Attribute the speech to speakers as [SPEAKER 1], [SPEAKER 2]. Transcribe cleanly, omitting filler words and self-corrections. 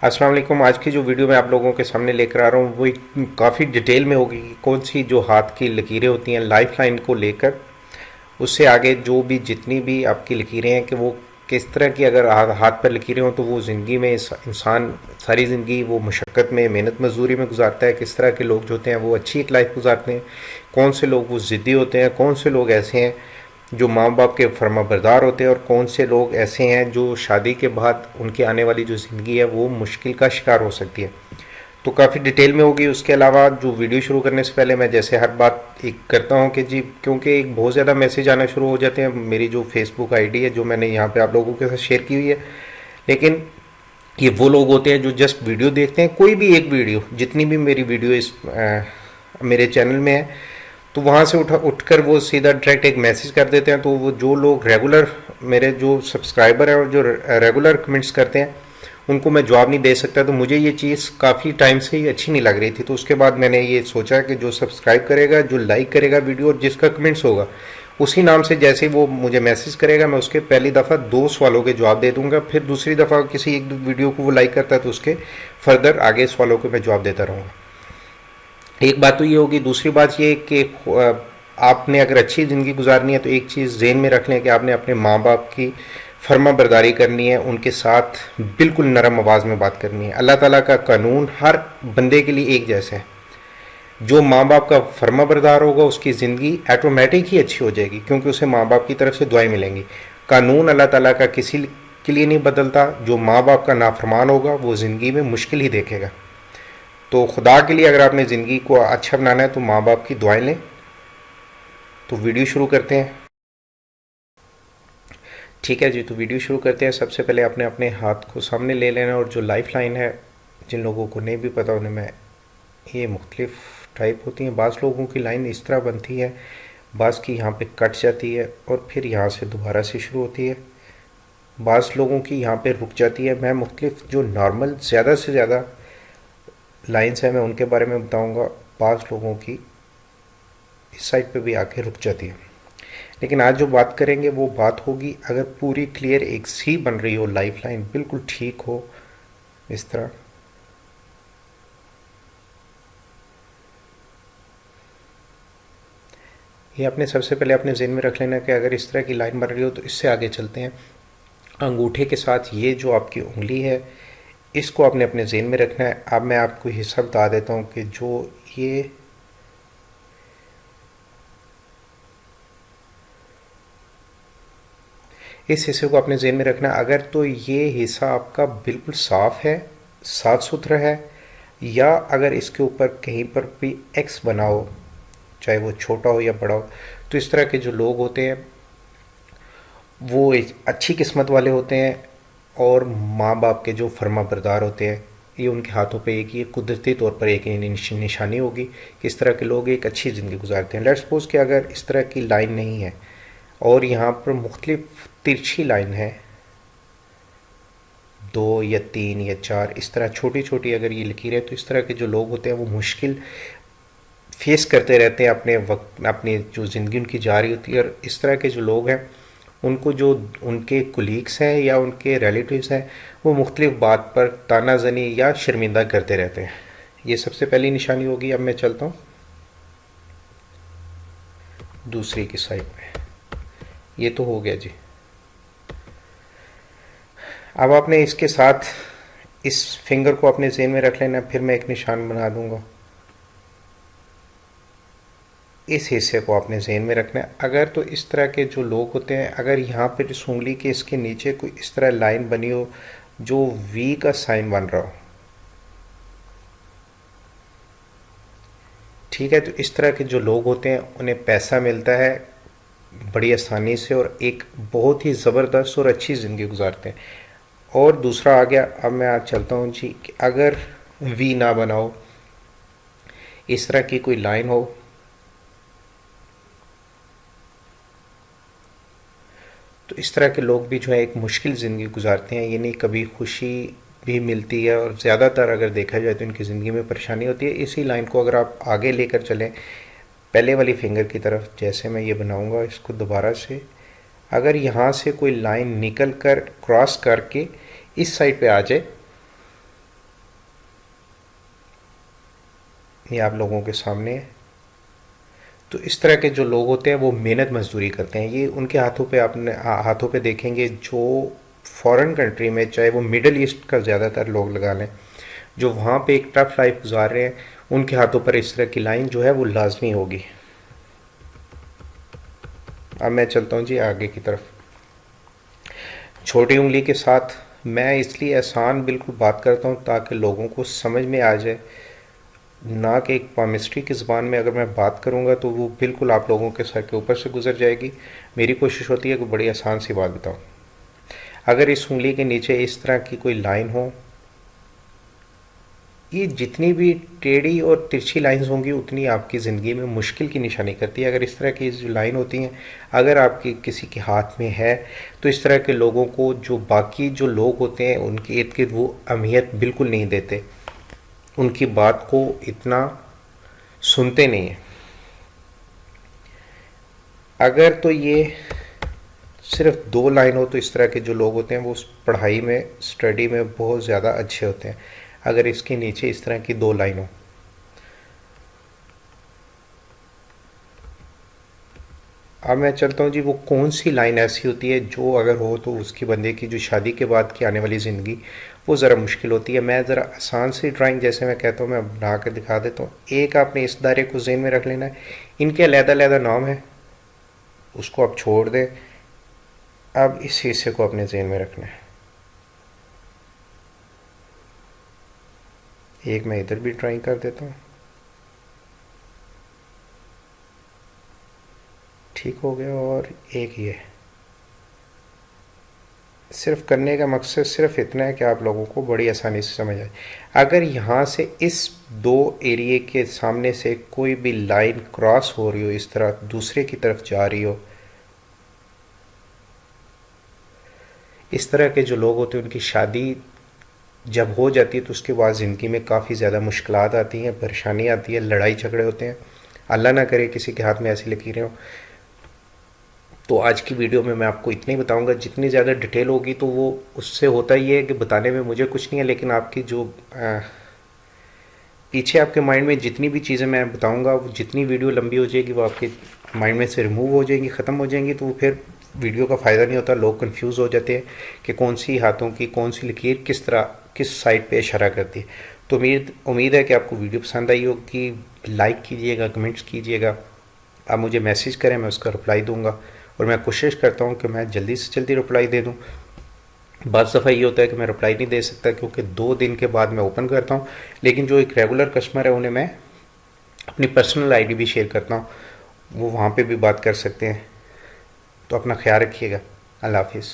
[SPEAKER 1] अस्सलाम वालेकुम। आज की जो वीडियो मैं आप लोगों के सामने लेकर आ रहा हूँ वो काफ़ी डिटेल में होगी कि कौन सी जो हाथ की लकीरें होती हैं लाइफ लाइन को लेकर उससे आगे जो भी जितनी भी आपकी लकीरें हैं कि वो किस तरह की अगर हाथ पर लकीरें हों तो वो ज़िंदगी में इंसान सारी ज़िंदगी वो मशक्क़त में मेहनत मजदूरी में गुजारता है। किस तरह के लोग जो होते हैं वो अच्छी एक लाइफ गुजारते हैं, कौन से लोग वो ज़िद्दी होते हैं, कौन से लोग ऐसे हैं जो माँ बाप के फर्माबरदार होते हैं और कौन से लोग ऐसे हैं जो शादी के बाद उनकी आने वाली जो ज़िंदगी है वो मुश्किल का शिकार हो सकती है। तो काफ़ी डिटेल में होगी। उसके अलावा जो वीडियो शुरू करने से पहले मैं जैसे हर बात एक करता हूँ कि जी क्योंकि एक बहुत ज़्यादा मैसेज आना शुरू हो जाते हैं मेरी जो फेसबुक आईडी है जो मैंने यहाँ पे आप लोगों के साथ शेयर की हुई है, लेकिन ये वो लोग होते हैं जो जस्ट वीडियो देखते हैं, कोई भी एक वीडियो, जितनी भी मेरी वीडियो इस मेरे चैनल में है तो वहाँ से उठकर वो सीधा डायरेक्ट एक मैसेज कर देते हैं। तो वो जो लोग रेगुलर मेरे जो सब्सक्राइबर हैं और जो रेगुलर कमेंट्स करते हैं उनको मैं जवाब नहीं दे सकता। तो मुझे ये चीज़ काफ़ी टाइम से ही अच्छी नहीं लग रही थी। तो उसके बाद मैंने ये सोचा कि जो सब्सक्राइब करेगा, जो लाइक करेगा वीडियो और जिसका कमेंट्स होगा उसी नाम से जैसे वो मुझे मैसेज करेगा मैं उसके पहली दफ़ा 2 सवालों के जवाब दे दूंगा। फिर दूसरी दफ़ा किसी एक वीडियो को वो लाइक करता है तो उसके फर्दर आगे सवालों के मैं जवाब देता रहूँगा। एक बात तो ये होगी। दूसरी बात ये कि आपने अगर अच्छी ज़िंदगी गुजारनी है तो एक चीज़ ज़हन में रख लें कि आपने अपने माँ बाप की फर्मा बरदारी करनी है, उनके साथ बिल्कुल नरम आवाज़ में बात करनी है। अल्लाह ताला का कानून हर बंदे के लिए एक जैसा है। जो माँ बाप का फर्मा बरदार होगा उसकी ज़िंदगी ऑटोमेटिक ही अच्छी हो जाएगी क्योंकि उसे माँ बाप की तरफ से दुआएं मिलेंगी। कानून अल्लाह ताला का किसी के लिए नहीं बदलता। जो माँ बाप का नाफरमान होगा वो ज़िंदगी में मुश्किल ही देखेगा। तो खुदा के लिए अगर आपने ज़िंदगी को अच्छा बनाना है तो माँ बाप की दुआएं लें। तो वीडियो शुरू करते हैं। ठीक है जी, तो वीडियो शुरू करते हैं। सबसे पहले आपने अपने हाथ को सामने ले लेना और जो लाइफ लाइन है, जिन लोगों को नहीं भी पता उन्हें मैं, ये मुख्तलिफ टाइप होती हैं। बाज़ लोगों की लाइन इस तरह बनती है, बाज़ की यहाँ पे कट जाती है और फिर यहाँ से दोबारा से शुरू होती है, बाज़ लोगों की यहाँ पे रुक जाती है। मैं मुख्तलिफ जो नॉर्मल ज़्यादा से ज़्यादा लाइन्स हैं मैं उनके बारे में बताऊँगा। बाज़ लोगों की इस साइड पे भी आके रुक जाती है। लेकिन आज जो बात करेंगे वो बात होगी अगर पूरी क्लियर एक सी बन रही हो, लाइफ लाइन बिल्कुल ठीक हो इस तरह। ये आपने सबसे पहले अपने ज़हन में रख लेना कि अगर इस तरह की लाइन बन रही हो तो इससे आगे चलते हैं। अंगूठे के साथ ये जो आपकी उंगली है इसको आपने अपने ज़हन में रखना है। अब मैं आपको हिस्सा बता देता हूँ कि जो ये इस हिस्से को अपने ज़हन में रखना। अगर तो ये हिस्सा आपका बिल्कुल साफ़ है, साफ़ सुथरा है, या अगर इसके ऊपर कहीं पर भी एक्स बना हो, चाहे वो छोटा हो या बड़ा हो, तो इस तरह के जो लोग होते हैं वो एक अच्छी किस्मत वाले होते हैं और माँ बाप के जो फर्मा बरदार होते हैं। ये उनके हाथों पे एक ये कुदरती तौर पर एक निशानी होगी कि इस तरह के लोग एक अच्छी ज़िंदगी गुजारते हैं। लेट्स सपोज कि अगर इस तरह की लाइन नहीं है और यहाँ पर मुख्तलिफ तिरछी लाइन है, 2 या 3 या 4 इस तरह छोटी छोटी अगर ये लकीरें, तो इस तरह के जो लोग होते हैं वो मुश्किल फेस करते रहते हैं अपने वक्त, अपनी जो ज़िंदगी उनकी जा रही होती है। और इस तरह के जो लोग हैं उनको जो उनके कुलीग्स हैं या उनके रिलेटिव्स हैं वो मुख्तलिफ बात पर तानाजनी या शर्मिंदा करते रहते हैं। ये सबसे पहली निशानी होगी। अब मैं चलता हूँ दूसरी की साइड में। ये तो हो गया जी। अब आपने इसके साथ इस फिंगर को अपने ज़हन में रख लेना। फिर मैं एक निशान बना दूंगा। इस हिस्से को अपने ज़हन में रखना है। अगर तो इस तरह के जो लोग होते हैं, अगर यहाँ पे इस उंगली के इसके नीचे कोई इस तरह लाइन बनी हो जो वी का साइन बन रहा हो, ठीक है, तो इस तरह के जो लोग होते हैं उन्हें पैसा मिलता है बड़ी आसानी से और एक बहुत ही ज़बरदस्त और अच्छी ज़िंदगी गुजारते हैं। और दूसरा आ गया। अब मैं आज चलता हूँ जी कि अगर वी ना बनाओ, इस तरह की कोई लाइन हो, तो इस तरह के लोग भी जो है एक मुश्किल ज़िंदगी गुजारते हैं। यानी कभी खुशी भी मिलती है और ज़्यादातर अगर देखा जाए तो इनकी ज़िंदगी में परेशानी होती है। इसी लाइन को अगर आप आगे लेकर चलें पहले वाली फिंगर की तरफ, जैसे मैं ये बनाऊंगा इसको दोबारा से, अगर यहाँ से कोई लाइन निकल कर क्रॉस करके इस साइड पे आ जाए ये आप लोगों के सामने है। तो इस तरह के जो लोग होते हैं वो मेहनत मजदूरी करते हैं। ये उनके हाथों पे आपने हाथों पे देखेंगे जो फॉरेन कंट्री में, चाहे वो मिडल ईस्ट का ज़्यादातर लोग लगा लें, जो वहाँ पे एक टफ लाइफ गुजार रहे हैं, उनके हाथों पर इस तरह की लाइन जो है वो लाजमी होगी। अब मैं चलता हूँ जी आगे की तरफ। छोटी उंगली के साथ मैं इसलिए आसान बिल्कुल बात करता हूँ ताकि लोगों को समझ में आ जाए, ना कि एक पामिस्ट्री की ज़बान में अगर मैं बात करूँगा तो वो बिल्कुल आप लोगों के सर के ऊपर से गुजर जाएगी। मेरी कोशिश होती है कि बड़ी आसान सी बात बताऊँ। अगर इस उंगली के नीचे इस तरह की कोई लाइन हो, ये जितनी भी टेढ़ी और तिरछी लाइंस होंगी उतनी आपकी ज़िंदगी में मुश्किल की निशानी करती है। अगर इस तरह की जो लाइन होती हैं, अगर आपकी किसी के हाथ में है, तो इस तरह के लोगों को जो बाकी जो लोग होते हैं उनके इर्द गिर्द वो अहमियत बिल्कुल नहीं देते, उनकी बात को इतना सुनते नहीं हैं। अगर तो ये सिर्फ दो लाइन हो तो इस तरह के जो लोग होते हैं वो पढ़ाई में, स्टडी में बहुत ज़्यादा अच्छे होते हैं। अगर इसके नीचे इस तरह की दो लाइन हो, अब मैं चलता हूँ जी वो कौन सी लाइन ऐसी होती है जो अगर हो तो उसकी बंदे की जो शादी के बाद की आने वाली ज़िंदगी वो ज़रा मुश्किल होती है। मैं ज़रा आसान सी ड्राइंग जैसे मैं कहता हूँ मैं बना कर दिखा देता हूँ। एक आपने इस दायरे को ज़हन में रख लेना है, इनके अलग-अलग नाम है, उसको आप छोड़ दें। अब इस हिस्से को अपने ज़हन में रखना है। एक मैं इधर भी ड्राइंग कर देता हूँ, ठीक हो गया। और एक ये, सिर्फ करने का मकसद सिर्फ इतना है कि आप लोगों को बड़ी आसानी से समझ आए। अगर यहाँ से इस दो एरिए के सामने से कोई भी लाइन क्रॉस हो रही हो, इस तरह दूसरे की तरफ जा रही हो, इस तरह के जो लोग होते हैं उनकी शादी जब हो जाती है तो उसके बाद ज़िंदगी में काफ़ी ज़्यादा मुश्किलात आती हैं, परेशानी आती है, लड़ाई झगड़े होते हैं। अल्लाह ना करे किसी के हाथ में ऐसी लकीरें हों। तो आज की वीडियो में मैं आपको इतना ही बताऊंगा। जितनी ज़्यादा डिटेल होगी तो वो उससे होता ही है कि बताने में मुझे कुछ नहीं है, लेकिन आपकी जो पीछे आपके माइंड में जितनी भी चीज़ें मैं बताऊंगा, वो जितनी वीडियो लंबी हो जाएगी वो आपके माइंड में से रिमूव हो जाएंगी, ख़त्म हो जाएंगी। तो वो फिर वीडियो का फ़ायदा नहीं होता, लोग कंफ्यूज हो जाते हैं कि कौन सी हाथों की कौन सी लकीर किस तरह किस साइड पे इशारा करती है। तो उम्मीद है कि आपको वीडियो पसंद आई होगी। लाइक कीजिएगा, कमेंट्स कीजिएगा, आप मुझे मैसेज करें, मैं उसका रिप्लाई दूंगा और मैं कोशिश करता हूँ कि मैं जल्दी से जल्दी रिप्लाई दे दूँ। बाज़ दफ़ा ये होता है कि मैं रिप्लाई नहीं दे सकता क्योंकि 2 दिन के बाद मैं ओपन करता हूँ, लेकिन जो एक रेगुलर कस्टमर है उन्हें मैं अपनी पर्सनल आईडी भी शेयर करता हूँ, वो वहाँ पे भी बात कर सकते हैं। तो अपना ख्याल रखिएगा। अल्लाह हाफिज़।